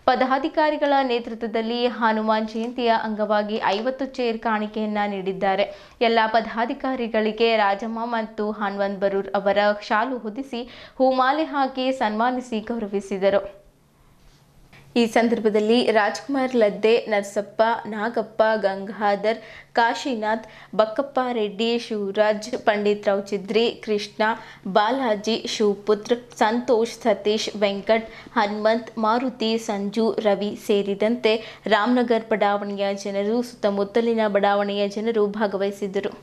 ಪದಾಧಿಕಾರಿಗಳ ನೇತೃತ್ವದಲ್ಲಿ ಹನುಮಾನ್ ಜಯಂತಿಯ ಅಂಗವಾಗಿ 50 ಚೇರ್ ಕಾಣಿಕೆಯನ್ನ ನೀಡಿದ್ದಾರೆ. ಎಲ್ಲ ಪದಾಧಿಕಾರಿಗಳಿಗೆ ರಾಜಮ್ಮ ಮತ್ತು ಹನುಮಂತ್ ಬರೂರ್ ಅವರ ಶಾಲು ಹೊದಿಸಿ ಹೂಮಾಲೆ ಹಾಕಿ ಸನ್ಮಾನಿಸಿ ಗೌರವಿಸಿದರು. ಈ ಸಂದರ್ಭದಲ್ಲಿ ರಾಜ್ಕುಮಾರ್ ಲದ್ದೆ, ನರಸಪ್ಪ, ನಾಗಪ್ಪ, ಗಂಗಾಧರ್, ಕಾಶಿನಾಥ್, ಬಕ್ಕಪ್ಪ ರೆಡ್ಡಿ, ಶಿವರಾಜ್, ಪಂಡಿತ್ ರಾವ್ ಚಿದ್ರಿ, ಕೃಷ್ಣ, ಬಾಲಾಜಿ, ಶಿವಪುತ್ರ, ಸಂತೋಷ್, ಸತೀಶ್, ವೆಂಕಟ್, ಹನುಮಂತ್, ಮಾರುತಿ, ಸಂಜು, ರವಿ ಸೇರಿದಂತೆ ರಾಮನಗರ್ ಬಡಾವಣೆಯ ಜನರು, ಸುತ್ತಮುತ್ತಲಿನ ಬಡಾವಣೆಯ ಜನರು ಭಾಗವಹಿಸಿದ್ದರು.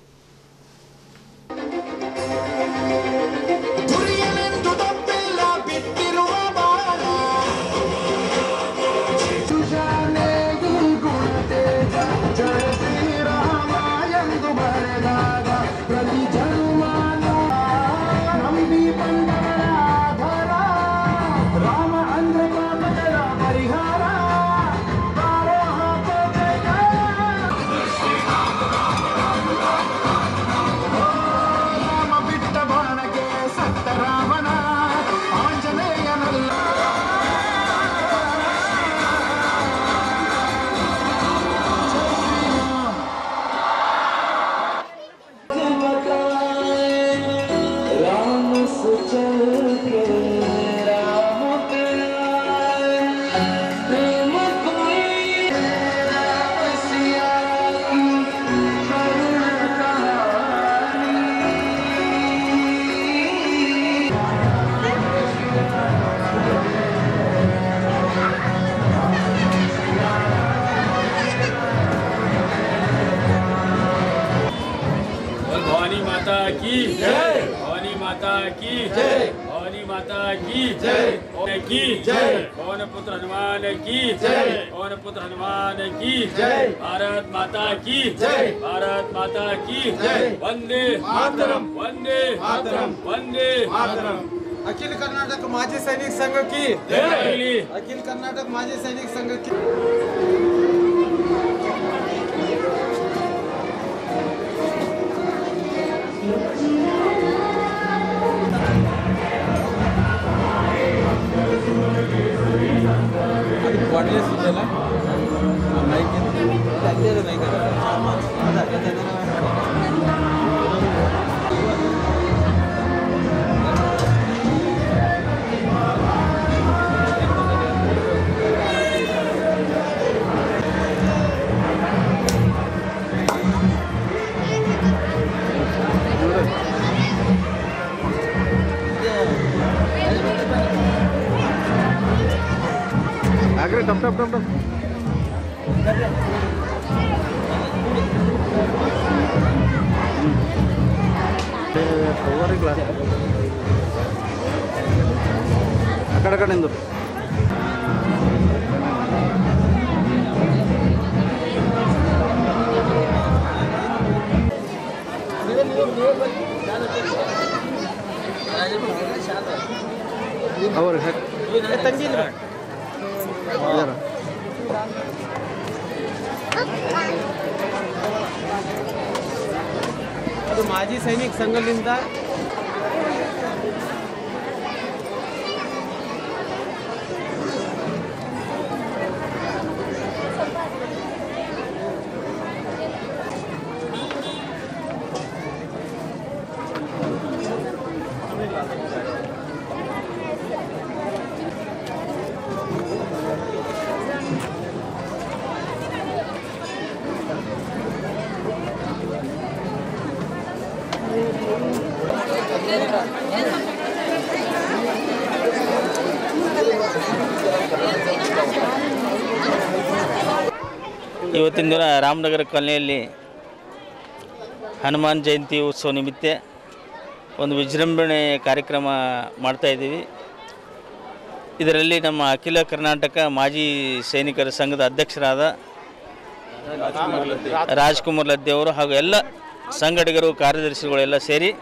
की जय, भवानी माता की जय, भवानी माता की जय, की जय, पवन पुत्र हनुमान की जय, पवन पुत्र हनुमान की जय, भारत माता की जय, भारत माता की जय, वंदे मातरम, वंदे मातरम, वंदे मातरम। अखिल कर्नाटक माजी सैनिक संघ की जय, अखिल कर्नाटक माजी सैनिक संघ की అక్కడక్కడిందు ಅವರು ತಂಗಿಲ್ಲ ಅದು ಮಾಜಿ ಸೈನಿಕ ಸಂಘದಿಂದ ಇವತ್ತಿನ ದಿನ ರಾಮನಗರ ಕಾಲನಿಯಲ್ಲಿ ಹನುಮಾನ್ ಜಯಂತಿ ಉತ್ಸವ ನಿಮಿತ್ತ ಒಂದು ವಿಜೃಂಭಣೆ ಕಾರ್ಯಕ್ರಮ ಮಾಡ್ತಾಯಿದ್ದೀವಿ. ಇದರಲ್ಲಿ ನಮ್ಮ ಅಖಿಲ ಕರ್ನಾಟಕ ಮಾಜಿ ಸೈನಿಕರ ಸಂಘದ ಅಧ್ಯಕ್ಷರಾದ ರಾಜ್ಕುಮಾರ್ ಲದ್ದಿ ಅವರು ಹಾಗೂ ಎಲ್ಲ ಸಂಘಟಕರು ಕಾರ್ಯದರ್ಶಿಗಳೆಲ್ಲ ಸೇರಿ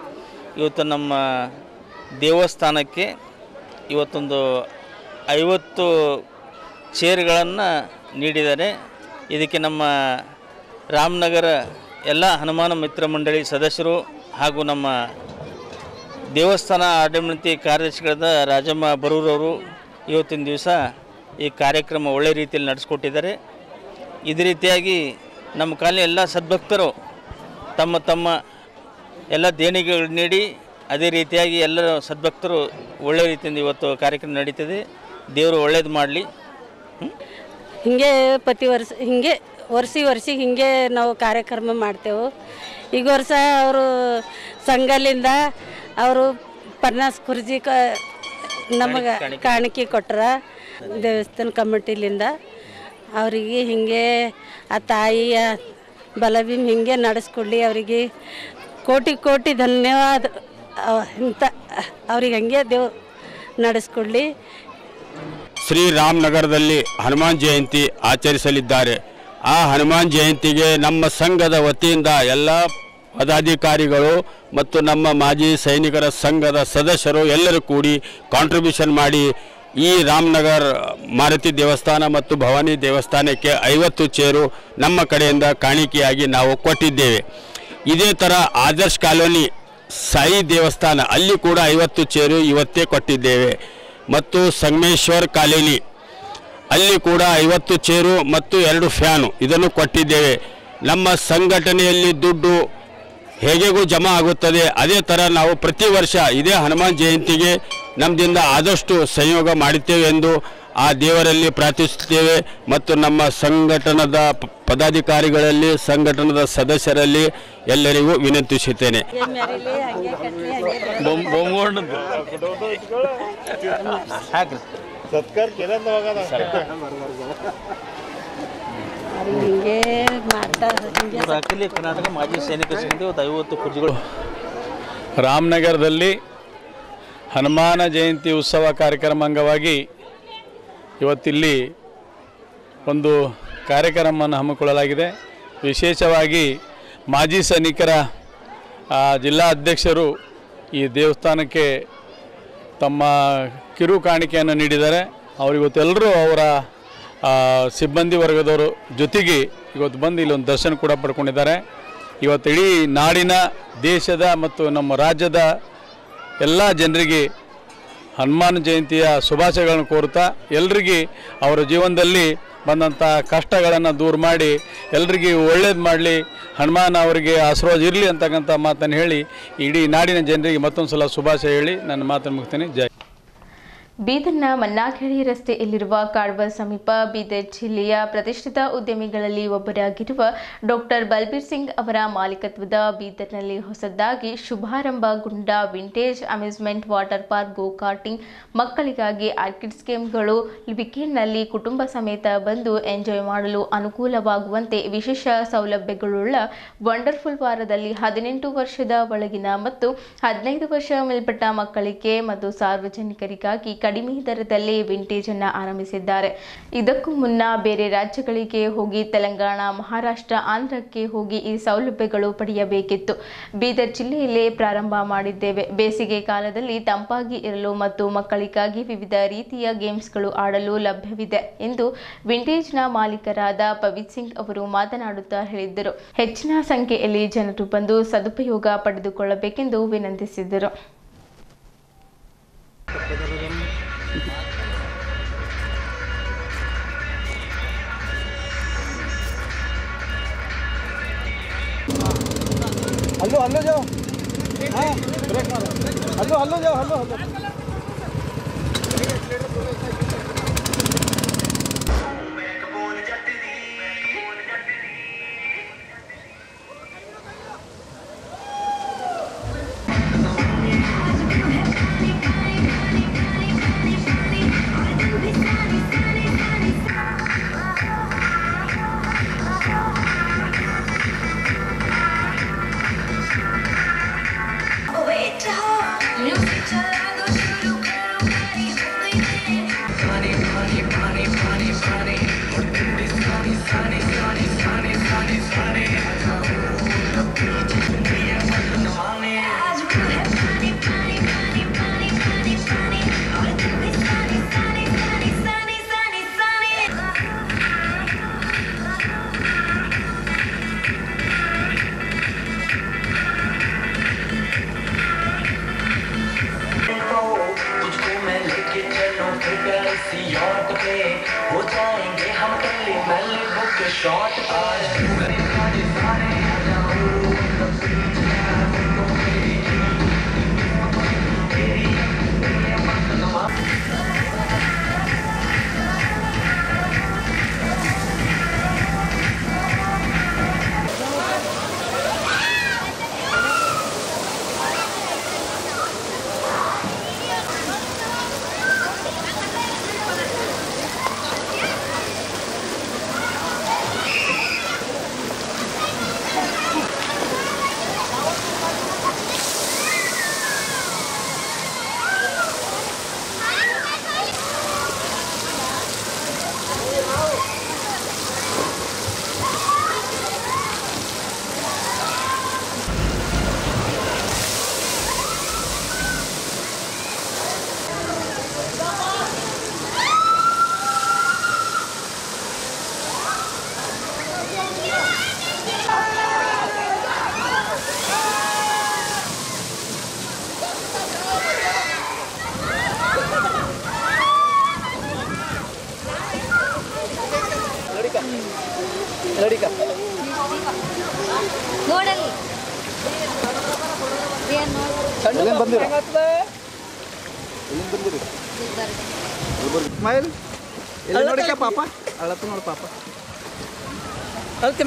ಇವತ್ತು ನಮ್ಮ ದೇವಸ್ಥಾನಕ್ಕೆ ಇವತ್ತೊಂದು 50 ಚೇರ್ಗಳನ್ನು ನೀಡಿದ್ದಾರೆ. ಇದಕ್ಕೆ ನಮ್ಮ ರಾಮನಗರ ಎಲ್ಲ ಹನುಮಾನ ಮಿತ್ರ ಮಂಡಳಿ ಸದಸ್ಯರು ಹಾಗೂ ನಮ್ಮ ದೇವಸ್ಥಾನ ಆಡಳಿತ ಕಾರ್ಯದರ್ಶಿಗಳಾದ ರಾಜಮ್ಮ ಬರೂರವರು ಇವತ್ತಿನ ದಿವಸ ಈ ಕಾರ್ಯಕ್ರಮ ಒಳ್ಳೆ ರೀತಿಯಲ್ಲಿ ನಡೆಸ್ಕೊಟ್ಟಿದ್ದಾರೆ. ಇದೇ ರೀತಿಯಾಗಿ ನಮ್ಮ ಕಾಲನಿ ಎಲ್ಲ ಸದ್ಭಕ್ತರು ತಮ್ಮ ತಮ್ಮ ಎಲ್ಲ ದೇಣಿಗೆಗಳು ನೀಡಿ ಅದೇ ರೀತಿಯಾಗಿ ಎಲ್ಲರ ಸದ್ಭಕ್ತರು ಒಳ್ಳೆ ರೀತಿಯಿಂದ ಇವತ್ತು ಕಾರ್ಯಕ್ರಮ ನಡೀತದೆ. ದೇವರು ಒಳ್ಳೇದು ಮಾಡಲಿ. ಹಿಂಗೆ ಪ್ರತಿ ವರ್ಷ ಹಿಂಗೆ ವರ್ಷ ಹಿಂಗೆ ನಾವು ಕಾರ್ಯಕ್ರಮ ಮಾಡ್ತೇವೆ. ಈಗ ವರ್ಷ ಅವರು ಸಂಘಲಿಂದ ಅವರು 50 ಕುರ್ಜಿ ನಮಗೆ ಕಾಣಿಕೆ ಕೊಟ್ರ ದೇವಸ್ಥಾನ ಕಮಿಟಿಲಿಂದ. ಅವರಿಗೆ ಹಿಂಗೆ ಆ ತಾಯಿಯ ಬಲಭೀಮ್ ಹಿಂಗೆ ನಡೆಸ್ಕೊಡ್ಲಿ. ಅವರಿಗೆ ಕೋಟಿ ಕೋಟಿ ಧನ್ಯವಾದ. ಇಂಥ ಅವ್ರಿಗೆ ಹಂಗೆ ದೇವ್ರು ನಡೆಸ್ಕೊಡ್ಲಿ. ಶ್ರೀರಾಮನಗರದಲ್ಲಿ ಹನುಮಾನ್ ಜಯಂತಿ ಆಚರಿಸಲಿದ್ದಾರೆ. ಆ ಹನುಮಾನ್ ಜಯಂತಿಗೆ ನಮ್ಮ ಸಂಘದ ವತಿಯಿಂದ ಎಲ್ಲ ಪದಾಧಿಕಾರಿಗಳು ಮತ್ತು ನಮ್ಮ ಮಾಜಿ ಸೈನಿಕರ ಸಂಘದ ಸದಸ್ಯರು ಎಲ್ಲರೂ ಕೂಡಿ ಕಾಂಟ್ರಿಬ್ಯೂಷನ್ ಮಾಡಿ ಈ ರಾಮನಗರ ಮಾರುತಿ ದೇವಸ್ಥಾನ ಮತ್ತು ಭವಾನಿ ದೇವಸ್ಥಾನಕ್ಕೆ 50 ಚೇರು ನಮ್ಮ ಕಡೆಯಿಂದ ಕಾಣಿಕೆಯಾಗಿ ನಾವು ಕೊಟ್ಟಿದ್ದೇವೆ. ಇದೇ ಥರ ಆದರ್ಶ್ ಕಾಲೋನಿ ಸಾಯಿ ದೇವಸ್ಥಾನ ಅಲ್ಲಿ ಕೂಡ 50 ಚೇರು ಇವತ್ತೇ ಕೊಟ್ಟಿದ್ದೇವೆ. ಮತ್ತು ಸಂಗಮೇಶ್ವರ್ ಕಾಲೋನಿ ಅಲ್ಲಿ ಕೂಡ 50 ಚೇರು ಮತ್ತು 2 ಫ್ಯಾನು ಇದನ್ನು ಕೊಟ್ಟಿದ್ದೇವೆ. ನಮ್ಮ ಸಂಘಟನೆಯಲ್ಲಿ ದುಡ್ಡು ಹೇಗೆಗೂ ಜಮಾ ಆಗುತ್ತದೆ. ಅದೇ ಥರ ನಾವು ಪ್ರತಿ ವರ್ಷ ಇದೇ ಹನುಮಾನ್ ಜಯಂತಿಗೆ ನಮ್ಮದಿಂದ ಆದಷ್ಟು ಸಂಯೋಗ ಮಾಡುತ್ತೇವೆ ಎಂದು ಆ ದೇವರಲ್ಲಿ ಪ್ರಾರ್ಥಿಸುತ್ತೇವೆ. ಮತ್ತು ನಮ್ಮ ಸಂಘಟನದ ಪದಾಧಿಕಾರಿಗಳಲ್ಲಿ ಸಂಘಟನದ ಸದಸ್ಯರಲ್ಲಿ ಎಲ್ಲರಿಗೂ ವಿನಂತಿಸುತ್ತೇನೆ. ಹಿಂಗೆ ಮಾಡ್ತಾರೆ. ಅಖಿಲ ಕರ್ನಾಟಕ ಮಾಜಿ ಸೈನಿಕ ಸಂಘದ 50 ಕುರ್ಚಿಗಳು ರಾಮನಗರದಲ್ಲಿ ಹನುಮಾನ ಜಯಂತಿ ಉತ್ಸವ ಕಾರ್ಯಕ್ರಮ ಅಂಗವಾಗಿ ಇವತ್ತಿಲ್ಲಿ ಒಂದು ಕಾರ್ಯಕ್ರಮವನ್ನು ಹಮ್ಮಿಕೊಳ್ಳಲಾಗಿದೆ. ವಿಶೇಷವಾಗಿ ಮಾಜಿ ಸೈನಿಕರ ಜಿಲ್ಲಾ ಅಧ್ಯಕ್ಷರು ಈ ದೇವಸ್ಥಾನಕ್ಕೆ ತಮ್ಮ ಕಿರು ಕಾಣಿಕೆಯನ್ನು ನೀಡಿದ್ದಾರೆ. ಅವರಿವತ್ತೆಲ್ಲರೂ ಅವರ ಸಿಬ್ಬಂದಿ ವರ್ಗದವರು ಜೊತೆಗೆ ಇವತ್ತು ಬಂದು ಇಲ್ಲೊಂದು ದರ್ಶನ ಕೂಡ ಪಡ್ಕೊಂಡಿದ್ದಾರೆ. ಇವತ್ತು ಇಡೀ ನಾಡಿನ ದೇಶದ ಮತ್ತು ನಮ್ಮ ರಾಜ್ಯದ ಎಲ್ಲ ಜನರಿಗೆ ಹನುಮಾನ ಜಯಂತಿಯ ಶುಭಾಶಯಗಳನ್ನು ಕೋರುತ್ತಾ ಎಲ್ಲರಿಗೆ ಅವರ ಜೀವನದಲ್ಲಿ ಬಂದಂಥ ಕಷ್ಟಗಳನ್ನು ದೂರ ಮಾಡಿ ಎಲ್ಲರಿಗೆ ಒಳ್ಳೇದು ಮಾಡಲಿ, ಹನುಮಾನ್ ಅವರಿಗೆ ಆಶೀರ್ವಾದ ಇರಲಿ ಅಂತಕ್ಕಂಥ ಮಾತನ್ನು ಹೇಳಿ ಇಡೀ ನಾಡಿನ ಜನರಿಗೆ ಮತ್ತೊಂದು ಸಲ ಶುಭಾಶಯ ಹೇಳಿ ನನ್ನ ಮಾತನ್ನು ಮುಗಿಸ್ತೇನೆ. ಜೈ. ಬೀದರ್ನ ಮನ್ನಾಖೇಡಿ ರಸ್ತೆಯಲ್ಲಿರುವ ಕಾಡ್ವ ಸಮೀಪ ಬೀದರ್ ಜಿಲ್ಲೆಯ ಪ್ರತಿಷ್ಠಿತ ಉದ್ಯಮಿಗಳಲ್ಲಿ ಒಬ್ಬರಾಗಿರುವ ಡಾಕ್ಟರ್ ಬಲ್ಬೀರ್ ಸಿಂಗ್ ಅವರ ಮಾಲೀಕತ್ವದ ಬೀದರ್ನಲ್ಲಿ ಹೊಸದಾಗಿ ಶುಭಾರಂಭಗೊಂಡ ವಿಂಟೇಜ್ ಅಮ್ಯೂಸ್ಮೆಂಟ್ ವಾಟರ್ ಪಾರ್ಕ್, ಗೋ ಕಾರ್ಟಿಂಗ್, ಮಕ್ಕಳಿಗಾಗಿ ಆರ್ಕಿಡ್ಸ್ ಗೇಮ್ಗಳು ವೀಕೆಂಡ್ನಲ್ಲಿ ಕುಟುಂಬ ಸಮೇತ ಬಂದು ಎಂಜಾಯ್ ಮಾಡಲು ಅನುಕೂಲವಾಗುವಂತೆ ವಿಶೇಷ ಸೌಲಭ್ಯಗಳುಳ್ಳ ವಂಡರ್ಫುಲ್ ವಾರದಲ್ಲಿ 18 ವರ್ಷದ ಒಳಗಿನ ಮತ್ತು 15 ವರ್ಷ ಮೇಲ್ಪಟ್ಟ ಮಕ್ಕಳಿಗೆ ಮತ್ತು ಸಾರ್ವಜನಿಕರಿಗಾಗಿ ಕಡಿಮೆ ದರದಲ್ಲಿ ವಿಂಟೇಜ್ ಅನ್ನು ಆರಂಭಿಸಿದ್ದಾರೆ. ಇದಕ್ಕೂ ಮುನ್ನ ಬೇರೆ ರಾಜ್ಯಗಳಿಗೆ ಹೋಗಿ ತೆಲಂಗಾಣ, ಮಹಾರಾಷ್ಟ್ರ, ಆಂಧ್ರಕ್ಕೆ ಹೋಗಿ ಈ ಸೌಲಭ್ಯಗಳು ಪಡೆಯಬೇಕಿತ್ತು. ಬೀದರ್ ಜಿಲ್ಲೆಯಲ್ಲೇ ಪ್ರಾರಂಭ ಮಾಡಿದ್ದೇವೆ. ಬೇಸಿಗೆ ಕಾಲದಲ್ಲಿ ತಂಪಾಗಿ ಇರಲು ಮತ್ತು ಮಕ್ಕಳಿಗಾಗಿ ವಿವಿಧ ರೀತಿಯ ಗೇಮ್ಸ್ಗಳು ಆಡಲು ಲಭ್ಯವಿದೆ ಎಂದು ವಿಂಟೇಜ್ನ ಮಾಲೀಕರಾದ ಪವಿತ್ ಸಿಂಗ್ ಅವರು ಮಾತನಾಡುತ್ತಾ ಹೇಳಿದ್ದರು. ಹೆಚ್ಚಿನ ಸಂಖ್ಯೆಯಲ್ಲಿ ಜನರು ಬಂದು ಸದುಪಯೋಗ ಪಡೆದುಕೊಳ್ಳಬೇಕೆಂದು ವಿನಂತಿಸಿದರು. हल्लो हल्लो जाओ, हाँ ब्रेक मारो, हल्लो हल्लो जाओ, हल्लो हल्लो. ಲಡಿಕ ನೋಡಲ್ಲಿ ಏನು ಬಂದಿರ ಬಂದಿರಿ ಸ್ಮೈಲ್ ಎಲ್ಲಿ ನೋಡಿಕ ಪಾಪ ಅಳತ್ತು ನೋಡಿ ಪಾಪ ಅಳತಿ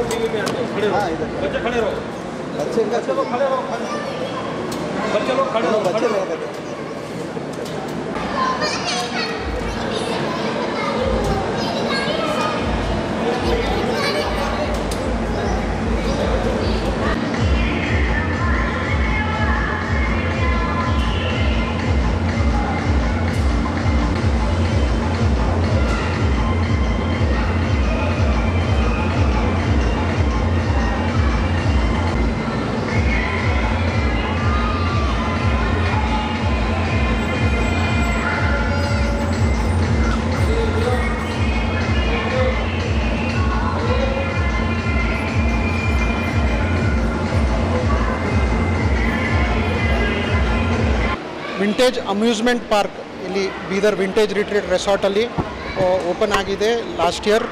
बच्चे खड़े रहो, बच्चे लोग खड़े रहो, बच्चे लोग खड़े रहो, खड़े रहो। ವಿಂಟೇಜ್ ಅಮ್ಯೂಸ್ಮೆಂಟ್ ಪಾರ್ಕ್ ಇಲ್ಲಿ ಬೀದರ್ ವಿಂಟೇಜ್ ರಿಟ್ರೀಟ್ ರೆಸಾರ್ಟಲ್ಲಿ ಓಪನ್ ಆಗಿದೆ ಲಾಸ್ಟ್ ಇಯರ್.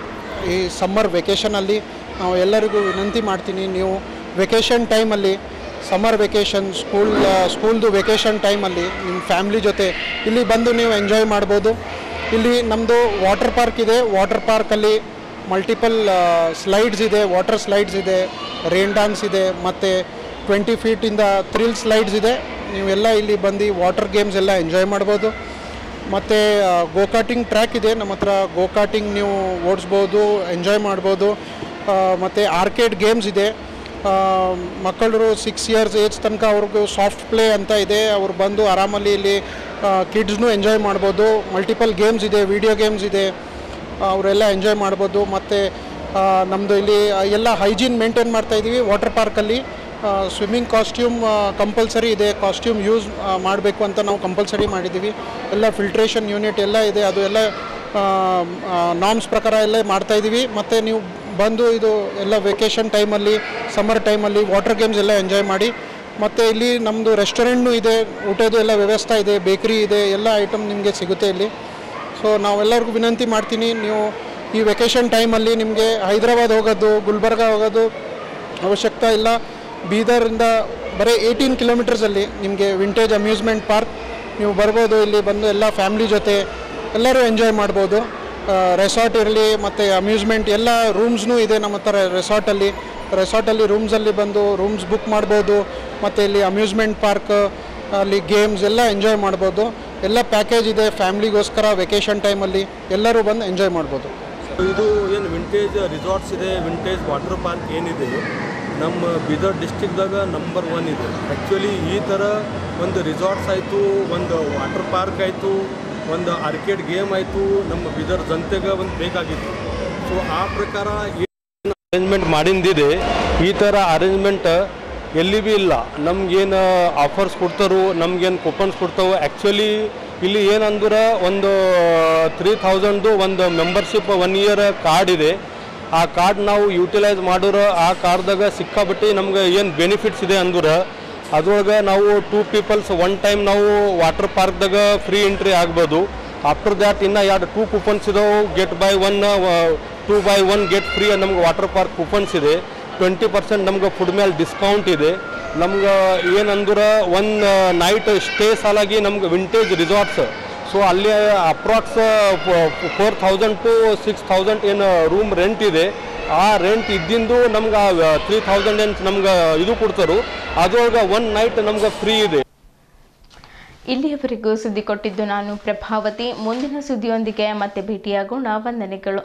ಈ ಸಮ್ಮರ್ ವೆಕೇಷನಲ್ಲಿ ನಾವು ಎಲ್ಲರಿಗೂ ವಿನಂತಿ ಮಾಡ್ತೀನಿ, ನೀವು ವೆಕೇಷನ್ ಟೈಮಲ್ಲಿ ಸಮ್ಮರ್ ವೆಕೇಷನ್ ಸ್ಕೂಲ್ದು ವೆಕೇಷನ್ ಟೈಮಲ್ಲಿ ನಿಮ್ಮ ಫ್ಯಾಮ್ಲಿ ಜೊತೆ ಇಲ್ಲಿ ಬಂದು ನೀವು ಎಂಜಾಯ್ ಮಾಡ್ಬೋದು. ಇಲ್ಲಿ ನಮ್ಮದು ವಾಟರ್ ಪಾರ್ಕ್ ಇದೆ. ವಾಟರ್ ಪಾರ್ಕಲ್ಲಿ ಮಲ್ಟಿಪಲ್ ಸ್ಲೈಡ್ಸ್ ಇದೆ, ವಾಟರ್ ಸ್ಲೈಡ್ಸ್ ಇದೆ, ರೇನ್ ಡ್ಯಾನ್ಸ್ ಇದೆ, ಮತ್ತು 20 ಫೀಟಿಂದ ಥ್ರಿಲ್ ಸ್ಲೈಡ್ಸ್ ಇದೆ. ನೀವೆಲ್ಲ ಇಲ್ಲಿ ಬಂದು ವಾಟರ್ ಗೇಮ್ಸ್ ಎಲ್ಲ ಎಂಜಾಯ್ ಮಾಡ್ಬೋದು. ಮತ್ತು ಗೋಕಾಟಿಂಗ್ ಟ್ರ್ಯಾಕ್ ಇದೆ ನಮ್ಮ ಹತ್ರ, ಗೋಕಾಟಿಂಗ್ ನೀವು ಓಡಿಸ್ಬೋದು, ಎಂಜಾಯ್ ಮಾಡ್ಬೋದು. ಮತ್ತು ಆರ್ಕೇಡ್ ಗೇಮ್ಸ್ ಇದೆ. ಮಕ್ಕಳು 6 ಇಯರ್ಸ್ ಏಜ್ ತನಕ ಅವ್ರಿಗೂ ಸಾಫ್ಟ್ ಪ್ಲೇ ಅಂತ ಇದೆ, ಅವ್ರು ಬಂದು ಆರಾಮಲ್ಲಿ ಇಲ್ಲಿ ಕಿಡ್ಸ್ನೂ ಎಂಜಾಯ್ ಮಾಡ್ಬೋದು. ಮಲ್ಟಿಪಲ್ ಗೇಮ್ಸ್ ಇದೆ, ವಿಡಿಯೋ ಗೇಮ್ಸ್ ಇದೆ, ಅವರೆಲ್ಲ ಎಂಜಾಯ್ ಮಾಡ್ಬೋದು. ಮತ್ತು ನಮ್ಮದು ಇಲ್ಲಿ ಎಲ್ಲ ಹೈಜೀನ್ ಮೇಂಟೈನ್ ಮಾಡ್ತಾಯಿದ್ದೀವಿ. ವಾಟರ್ ಪಾರ್ಕಲ್ಲಿ ಸ್ವಿಮ್ಮಿಂಗ್ ಕಾಸ್ಟ್ಯೂಮ್ ಕಂಪಲ್ಸರಿ ಇದೆ, ಕಾಸ್ಟ್ಯೂಮ್ ಯೂಸ್ ಮಾಡಬೇಕು ಅಂತ ನಾವು ಕಂಪಲ್ಸರಿ ಮಾಡಿದ್ದೀವಿ. ಎಲ್ಲ ಫಿಲ್ಟ್ರೇಷನ್ ಯೂನಿಟ್ ಎಲ್ಲ ಇದೆ, ಅದು ಎಲ್ಲ ನಾರ್ಮ್ಸ್ ಪ್ರಕಾರ ಎಲ್ಲ ಮಾಡ್ತಾಯಿದ್ದೀವಿ. ಮತ್ತು ನೀವು ಬಂದು ಇದು ಎಲ್ಲ ವೆಕೇಷನ್ ಟೈಮಲ್ಲಿ ಸಮ್ಮರ್ ಟೈಮಲ್ಲಿ ವಾಟರ್ ಗೇಮ್ಸ್ ಎಲ್ಲ ಎಂಜಾಯ್ ಮಾಡಿ. ಮತ್ತು ಇಲ್ಲಿ ನಮ್ಮದು ರೆಸ್ಟೋರೆಂಟು ಇದೆ, ಊಟದ್ದು ಎಲ್ಲ ವ್ಯವಸ್ಥೆ ಇದೆ, ಬೇಕ್ರಿ ಇದೆ, ಎಲ್ಲ ಐಟಮ್ ನಿಮಗೆ ಸಿಗುತ್ತೆ ಇಲ್ಲಿ. ಸೊ ನಾವೆಲ್ಲರಿಗೂ ವಿನಂತಿ ಮಾಡ್ತೀನಿ, ನೀವು ಈ ವೆಕೇಷನ್ ಟೈಮಲ್ಲಿ ನಿಮಗೆ ಹೈದರಾಬಾದ್ ಹೋಗೋದು, ಗುಲ್ಬರ್ಗ ಹೋಗೋದು ಅವಶ್ಯಕತೆ ಇಲ್ಲ. ಬೀದರಿಂದ ಬರೀ 18 ಕಿಲೋಮೀಟರ್ಸಲ್ಲಿ ನಿಮಗೆ ವಿಂಟೇಜ್ ಅಮ್ಯೂಸ್ಮೆಂಟ್ ಪಾರ್ಕ್ ನೀವು ಬರ್ಬೋದು. ಇಲ್ಲಿ ಬಂದು ಎಲ್ಲ ಫ್ಯಾಮ್ಲಿ ಜೊತೆ ಎಲ್ಲರೂ ಎಂಜಾಯ್ ಮಾಡ್ಬೋದು. ರೆಸಾರ್ಟ್ ಇರಲಿ ಮತ್ತು ಅಮ್ಯೂಸ್ಮೆಂಟ್ ಎಲ್ಲ ರೂಮ್ಸ್ನೂ ಇದೆ ನಮ್ಮ ಹತ್ರ ರೆಸಾರ್ಟಲ್ಲಿ ರೂಮ್ಸಲ್ಲಿ ಬಂದು ರೂಮ್ಸ್ ಬುಕ್ ಮಾಡ್ಬೋದು. ಮತ್ತು ಇಲ್ಲಿ ಅಮ್ಯೂಸ್ಮೆಂಟ್ ಪಾರ್ಕ್ ಅಲ್ಲಿ ಗೇಮ್ಸ್ ಎಲ್ಲ ಎಂಜಾಯ್ ಮಾಡ್ಬೋದು. ಎಲ್ಲ ಪ್ಯಾಕೇಜ್ ಇದೆ ಫ್ಯಾಮ್ಲಿಗೋಸ್ಕರ ವೆಕೇಷನ್ ಟೈಮಲ್ಲಿ ಎಲ್ಲರೂ ಬಂದು ಎಂಜಾಯ್ ಮಾಡ್ಬೋದು. ಇದು ಏನು ವಿಂಟೇಜ್ ರಿಸಾರ್ಟ್ಸ್ ಇದೆ, ವಿಂಟೇಜ್ ವಾಟರ್ ಪಾರ್ಕ್ ಏನಿದೆ ನಮ್ಮ ಬೀದರ್ ಡಿಸ್ಟಿಕ್ದಾಗ ನಂಬರ್ 1 ಇದೆ. ಆ್ಯಕ್ಚುಲಿ ಈ ಥರ ಒಂದು ರಿಸಾರ್ಟ್ಸ್ ಆಯಿತು, ಒಂದು ವಾಟರ್ ಪಾರ್ಕ್ ಆಯಿತು, ಒಂದು ಆರ್ಕೇಡ್ ಗೇಮ್ ಆಯಿತು, ನಮ್ಮ ಬೀದರ್ ಜನತೆಗೆ ಒಂದು ಬೇಕಾಗಿತ್ತು. ಸೊ ಆ ಪ್ರಕಾರ ಏನು ಅರೇಂಜ್ಮೆಂಟ್ ಮಾಡಿಂದಿದೆ, ಈ ಥರ ಅರೇಂಜ್ಮೆಂಟ್ ಎಲ್ಲಿ ಭೀ ಇಲ್ಲ. ನಮ್ಗೇನು ಆಫರ್ಸ್ ಕೊಡ್ತಾರೋ, ನಮ್ಗೇನು ಕೂಪನ್ಸ್ ಕೊಡ್ತಾವೆ. ಆ್ಯಕ್ಚುಲಿ ಇಲ್ಲಿ ಏನಂದ್ರೆ ಒಂದು 3000 ಒಂದು ಮೆಂಬರ್ಶಿಪ್ 1 ಇಯರ್ ಕಾರ್ಡ್ ಇದೆ. ಆ ಕಾರ್ಡ್ ನಾವು ಯೂಟಿಲೈಸ್ ಮಾಡೋರು ಆ ಕಾರ್ಡ್ದಾಗ ಸಿಕ್ಕಾಬಿಟ್ಟು ನಮ್ಗೆ ಏನು ಬೆನಿಫಿಟ್ಸ್ ಇದೆ ಅಂದ್ರೆ ಅದ್ರೊಳಗೆ ನಾವು 2 ಪೀಪಲ್ಸ್ 1 ಟೈಮ್ ನಾವು ವಾಟರ್ ಪಾರ್ಕ್ದಾಗ ಫ್ರೀ ಎಂಟ್ರಿ ಆಗ್ಬೋದು. ಆಫ್ಟರ್ ದ್ಯಾಟ್ ಇನ್ನು 2 ಕೂಪನ್ಸ್ ಇದಾವೆ, get by 1 2 by 1 get free ನಮ್ಗೆ ವಾಟರ್ ಪಾರ್ಕ್ ಕೂಪನ್ಸ್ ಇದೆ. 20% ನಮ್ಗೆ ಫುಡ್ ಮೇಲೆ ಡಿಸ್ಕೌಂಟ್ ಇದೆ. ನಮ್ಗೆ ಏನಂದ್ರೆ 1 ನೈಟ್ ಸ್ಟೇ ಸಲಾಗಿ ನಮ್ಗೆ ವಿಂಟೇಜ್ ರಿಸಾರ್ಟ್ಸ್, ಸೊ ಅಲ್ಲಿ ಅಪ್ರಾಕ್ಸ್ 4000 to 6000 ಏನು ರೂಮ್ ರೆಂಟ್ ಇದೆ. ಆ ರೆಂಟ್ ಇದ್ದಿಂದು ನಮ್ಗೆ 3000 ಏನು ನಮ್ಗೆ ಇದು ಕೊಡ್ತಾರೋ, ಅದ್ರೊಳಗೆ 1 ನೈಟ್ ನಮ್ಗೆ ಫ್ರೀ ಇದೆ. ಇಲ್ಲಿಯವರೆಗೂ ಸುದ್ದಿ ಕೊಟ್ಟಿದ್ದು ನಾನು ಪ್ರಭಾವತಿ. ಮುಂದಿನ ಸುದ್ದಿಯೊಂದಿಗೆ ಮತ್ತೆ ಭೇಟಿಯಾಗೋಣ. ವಂದನೆಗಳು.